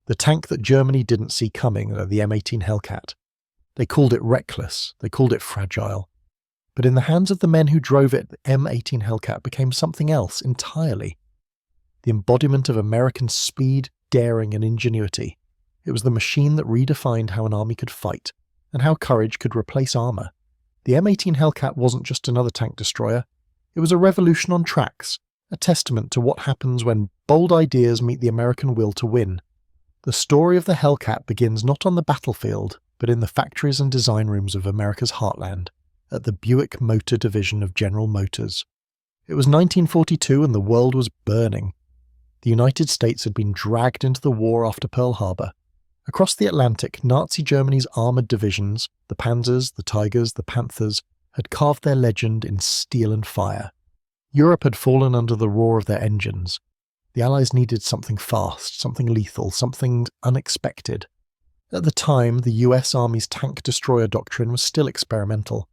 The tank that Germany didn't see coming, the M18 Hellcat. They called it reckless, they called it fragile. But in the hands of the men who drove it, the M18 Hellcat became something else entirely. The embodiment of American speed, daring and ingenuity. It was the machine that redefined how an army could fight, and how courage could replace armour. The M18 Hellcat wasn't just another tank destroyer, it was a revolution on tracks, a testament to what happens when bold ideas meet the American will to win. The story of the Hellcat begins not on the battlefield, but in the factories and design rooms of America's heartland, at the Buick Motor Division of General Motors. It was 1942 and the world was burning. The United States had been dragged into the war after Pearl Harbor. Across the Atlantic, Nazi Germany's armoured divisions, the Panzers, the Tigers, the Panthers, had carved their legend in steel and fire. Europe had fallen under the roar of their engines. The Allies needed something fast, something lethal, something unexpected. At the time, the US Army's tank destroyer doctrine was still experimental.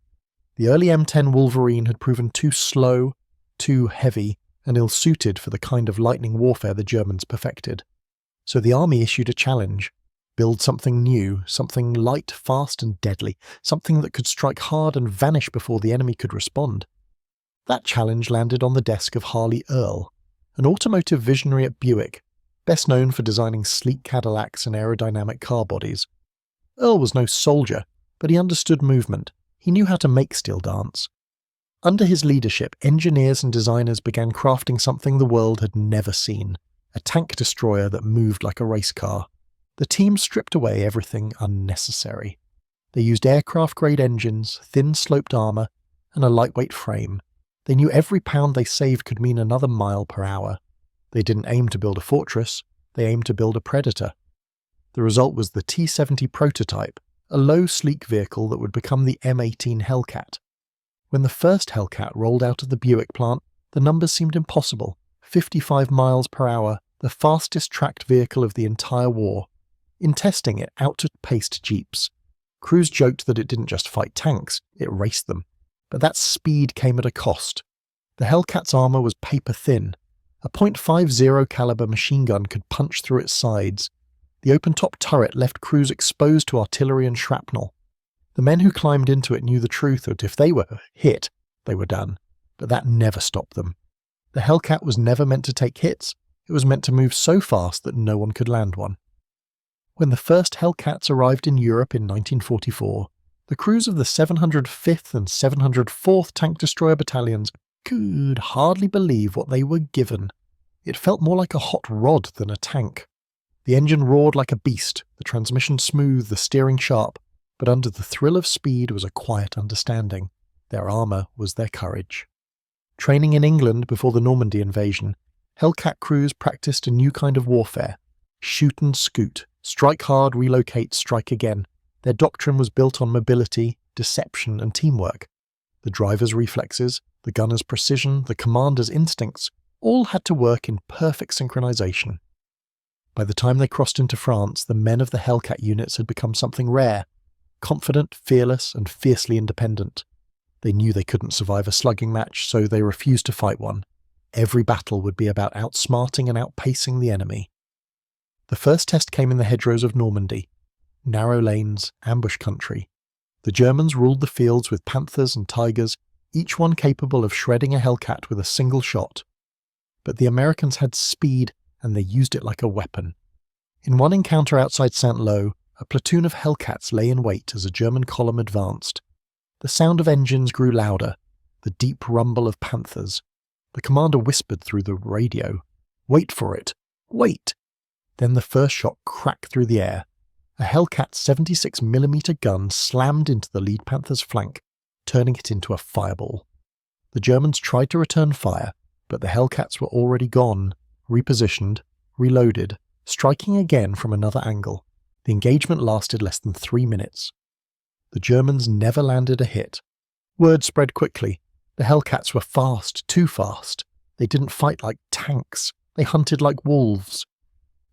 The early M10 Wolverine had proven too slow, too heavy, and ill-suited for the kind of lightning warfare the Germans perfected. So the army issued a challenge. Build something new, something light, fast and deadly, something that could strike hard and vanish before the enemy could respond. That challenge landed on the desk of Harley Earl, an automotive visionary at Buick, best known for designing sleek Cadillacs and aerodynamic car bodies. Earl was no soldier, but he understood movement. He knew how to make steel dance. Under his leadership, engineers and designers began crafting something the world had never seen, a tank destroyer that moved like a race car. The team stripped away everything unnecessary. They used aircraft-grade engines, thin sloped armour, and a lightweight frame. They knew every pound they saved could mean another mile per hour. They didn't aim to build a fortress, they aimed to build a predator. The result was the T-70 prototype, a low, sleek vehicle that would become the M18 Hellcat. When the first Hellcat rolled out of the Buick plant, the numbers seemed impossible. 55 miles per hour, the fastest tracked vehicle of the entire war. In testing, it outpaced Jeeps. Crews joked that it didn't just fight tanks, it raced them. But that speed came at a cost. The Hellcat's armour was paper thin. A .50 caliber machine gun could punch through its sides. The open-top turret left crews exposed to artillery and shrapnel. The men who climbed into it knew the truth that if they were hit, they were done. But that never stopped them. The Hellcat was never meant to take hits, it was meant to move so fast that no one could land one. When the first Hellcats arrived in Europe in 1944, the crews of the 705th and 704th Tank Destroyer Battalions could hardly believe what they were given. It felt more like a hot rod than a tank. The engine roared like a beast, the transmission smooth, the steering sharp, but under the thrill of speed was a quiet understanding. Their armour was their courage. Training in England before the Normandy invasion, Hellcat crews practiced a new kind of warfare. Shoot and scoot, strike hard, relocate, strike again. Their doctrine was built on mobility, deception and teamwork. The driver's reflexes, the gunner's precision, the commander's instincts, all had to work in perfect synchronization. By the time they crossed into France, the men of the Hellcat units had become something rare, confident, fearless and fiercely independent. They knew they couldn't survive a slugging match, so they refused to fight one. Every battle would be about outsmarting and outpacing the enemy. The first test came in the hedgerows of Normandy. Narrow lanes, ambush country. The Germans ruled the fields with Panthers and Tigers, each one capable of shredding a Hellcat with a single shot. But the Americans had speed, and they used it like a weapon. In one encounter outside Saint-Lô, a platoon of Hellcats lay in wait as a German column advanced. The sound of engines grew louder, the deep rumble of Panthers. The commander whispered through the radio, "Wait for it! Wait!" Then the first shot cracked through the air. A Hellcat 76mm gun slammed into the lead Panther's flank, turning it into a fireball. The Germans tried to return fire, but the Hellcats were already gone, repositioned, reloaded, striking again from another angle. The engagement lasted less than 3 minutes. The Germans never landed a hit. Word spread quickly. The Hellcats were fast, too fast. They didn't fight like tanks. They hunted like wolves.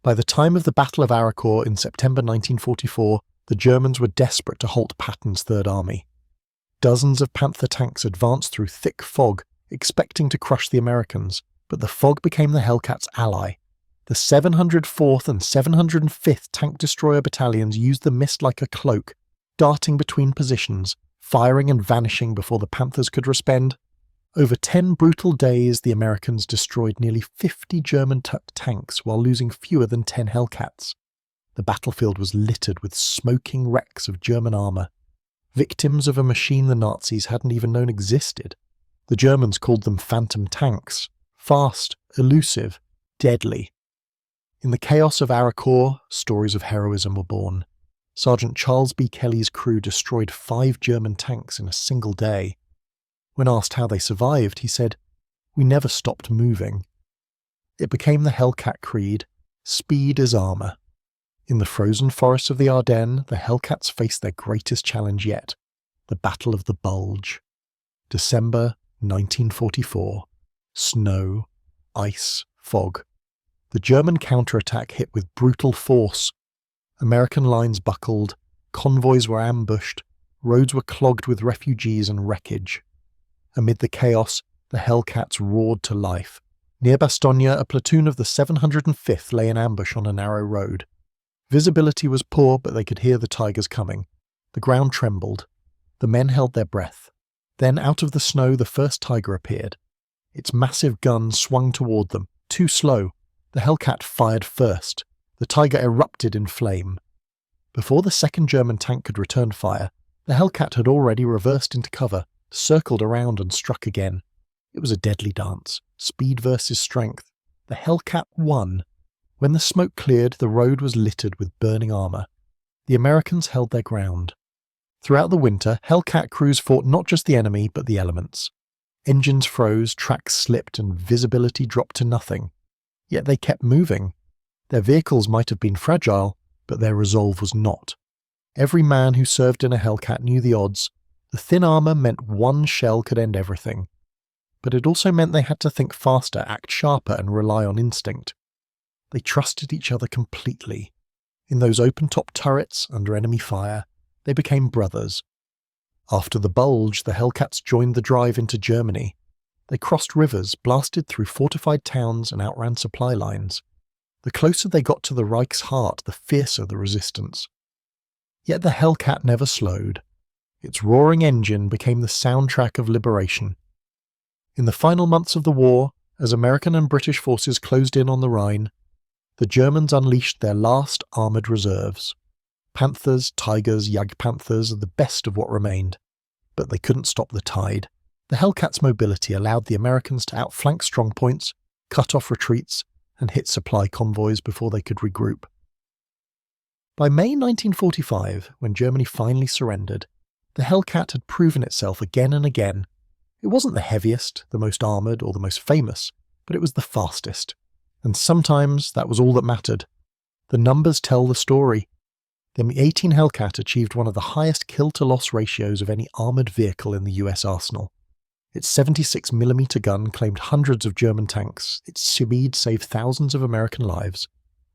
By the time of the Battle of Araucourt in September 1944, the Germans were desperate to halt Patton's Third Army. Dozens of Panther tanks advanced through thick fog, expecting to crush the Americans, but the fog became the Hellcats' ally. The 704th and 705th Tank Destroyer Battalions used the mist like a cloak, darting between positions, firing and vanishing before the Panthers could respond. Over 10 brutal days, the Americans destroyed nearly 50 German tanks while losing fewer than 10 Hellcats. The battlefield was littered with smoking wrecks of German armour, victims of a machine the Nazis hadn't even known existed. The Germans called them phantom tanks, fast, elusive, deadly. In the chaos of Araucourt, stories of heroism were born. Sergeant Charles B. Kelly's crew destroyed 5 German tanks in a single day. When asked how they survived, he said, "We never stopped moving." It became the Hellcat creed: speed is armour. In the frozen forests of the Ardennes, the Hellcats faced their greatest challenge yet, the Battle of the Bulge. December 1944. Snow, ice, fog. The German counterattack hit with brutal force. American lines buckled, convoys were ambushed, roads were clogged with refugees and wreckage. Amid the chaos, the Hellcats roared to life. Near Bastogne, a platoon of the 705th lay in ambush on a narrow road. Visibility was poor, but they could hear the Tigers coming. The ground trembled. The men held their breath. Then, out of the snow, the first Tiger appeared. Its massive gun swung toward them, too slow. The Hellcat fired first. The Tiger erupted in flame. Before the second German tank could return fire, the Hellcat had already reversed into cover, circled around and struck again. It was a deadly dance. Speed versus strength. The Hellcat won. When the smoke cleared, the road was littered with burning armour. The Americans held their ground. Throughout the winter, Hellcat crews fought not just the enemy, but the elements. Engines froze, tracks slipped, and visibility dropped to nothing. Yet they kept moving. Their vehicles might have been fragile, but their resolve was not. Every man who served in a Hellcat knew the odds. The thin armour meant one shell could end everything. But it also meant they had to think faster, act sharper, and rely on instinct. They trusted each other completely. In those open-top turrets, under enemy fire, they became brothers. After the Bulge, the Hellcats joined the drive into Germany. They crossed rivers, blasted through fortified towns, and outran supply lines. The closer they got to the Reich's heart, the fiercer the resistance. Yet the Hellcat never slowed. Its roaring engine became the soundtrack of liberation. In the final months of the war, as American and British forces closed in on the Rhine, the Germans unleashed their last armoured reserves. Panthers, Tigers, Jagdpanthers, the best of what remained. But they couldn't stop the tide. The Hellcat's mobility allowed the Americans to outflank strongpoints, cut off retreats, and hit supply convoys before they could regroup. By May 1945, when Germany finally surrendered, the Hellcat had proven itself again and again. It wasn't the heaviest, the most armoured, or the most famous, but it was the fastest. And sometimes that was all that mattered. The numbers tell the story. The M18 Hellcat achieved one of the highest kill-to-loss ratios of any armoured vehicle in the US arsenal. Its 76mm gun claimed hundreds of German tanks, its speed saved thousands of American lives,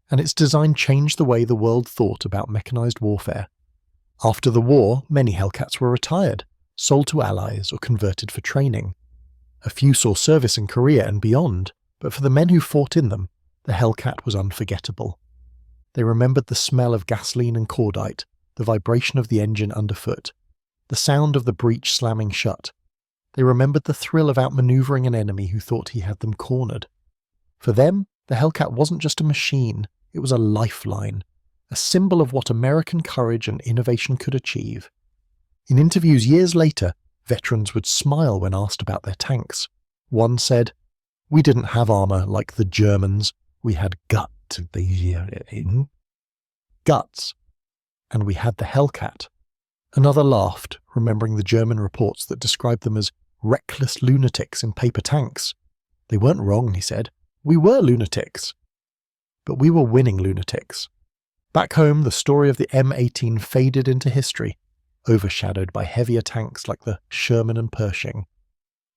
and its design changed the way the world thought about mechanised warfare. After the war, many Hellcats were retired, sold to allies, or converted for training. A few saw service in Korea and beyond, but for the men who fought in them, the Hellcat was unforgettable. They remembered the smell of gasoline and cordite, the vibration of the engine underfoot, the sound of the breech slamming shut. They remembered the thrill of outmanoeuvring an enemy who thought he had them cornered. For them, the Hellcat wasn't just a machine, it was a lifeline, a symbol of what American courage and innovation could achieve. In interviews years later, veterans would smile when asked about their tanks. One said, "We didn't have armour like the Germans, we had guts, and we had the Hellcat." Another laughed, remembering the German reports that described them as reckless lunatics in paper tanks. They weren't wrong, he said. We were lunatics. But we were winning lunatics. Back home, the story of the M18 faded into history, overshadowed by heavier tanks like the Sherman and Pershing.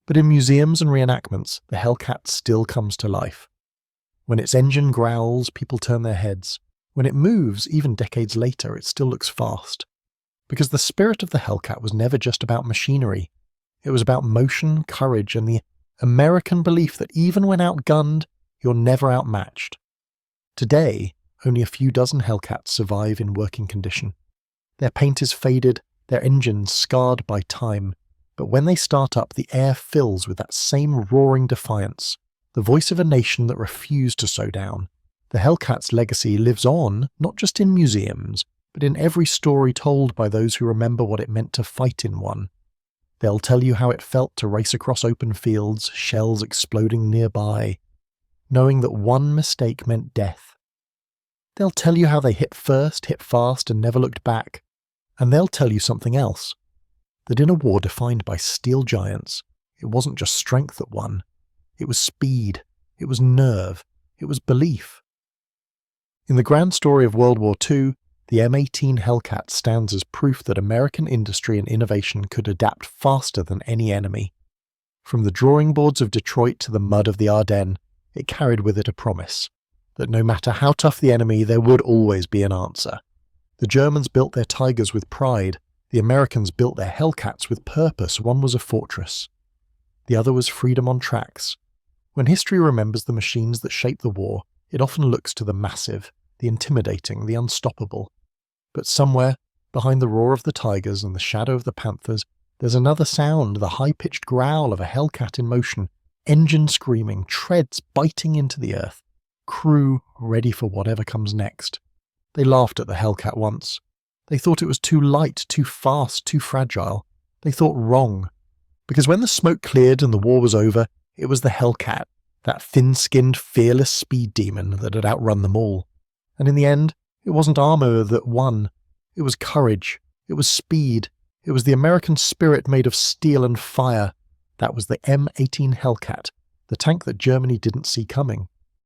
But in museums and reenactments, the Hellcat still comes to life. When its engine growls, people turn their heads. When it moves, even decades later, it still looks fast. Because the spirit of the Hellcat was never just about machinery. It was about motion, courage, and the American belief that even when outgunned, you're never outmatched. Today, only a few dozen Hellcats survive in working condition. Their paint is faded, their engines scarred by time, but when they start up, the air fills with that same roaring defiance, the voice of a nation that refused to slow down. The Hellcat's legacy lives on, not just in museums, but in every story told by those who remember what it meant to fight in one. They'll tell you how it felt to race across open fields, shells exploding nearby, knowing that one mistake meant death. They'll tell you how they hit first, hit fast, and never looked back. And they'll tell you something else, that in a war defined by steel giants, it wasn't just strength that won. It was speed, it was nerve, it was belief. In the grand story of World War II, the M18 Hellcat stands as proof that American industry and innovation could adapt faster than any enemy. From the drawing boards of Detroit to the mud of the Ardennes, it carried with it a promise, that no matter how tough the enemy, there would always be an answer. The Germans built their Tigers with pride, the Americans built their Hellcats with purpose. One was a fortress. The other was freedom on tracks. When history remembers the machines that shaped the war, it often looks to the massive, the intimidating, the unstoppable. But somewhere, behind the roar of the Tigers and the shadow of the Panthers, there's another sound, the high-pitched growl of a Hellcat in motion, engine screaming, treads biting into the earth, crew ready for whatever comes next. They laughed at the Hellcat once. They thought it was too light, too fast, too fragile. They thought wrong. Because when the smoke cleared and the war was over, it was the Hellcat, that thin-skinned, fearless speed demon that had outrun them all. And in the end, it wasn't armor that won. It was courage. It was speed. It was the American spirit made of steel and fire. That was the M18 Hellcat, the tank that Germany didn't see coming.